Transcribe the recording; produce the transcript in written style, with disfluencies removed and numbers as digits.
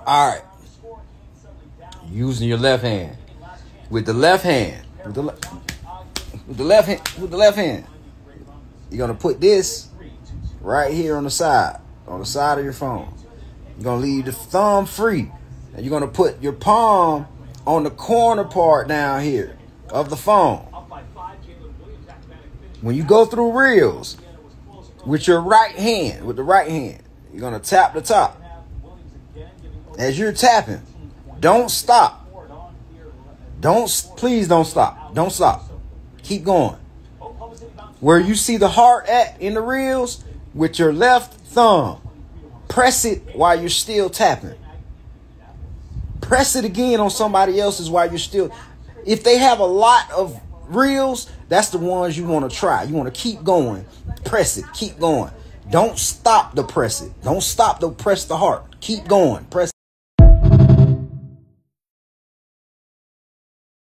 All right. Using your left hand. With the left hand. With the left hand. You're going to put this right here on the side of your phone. You're going to leave the thumb free. And you're going to put your palm on the corner part down here of the phone. When you go through reels with your right hand, you're going to tap the top. As you're tapping, don't stop. Please don't stop. Don't stop. Keep going. Where you see the heart at in the reels, with your left thumb, press it while you're still tapping. Press it again on somebody else's while you're still. If they have a lot of reels, that's the ones you want to try. You want to keep going. Press it. Keep going. Don't stop to press it. Don't stop to press the heart. Keep going. Press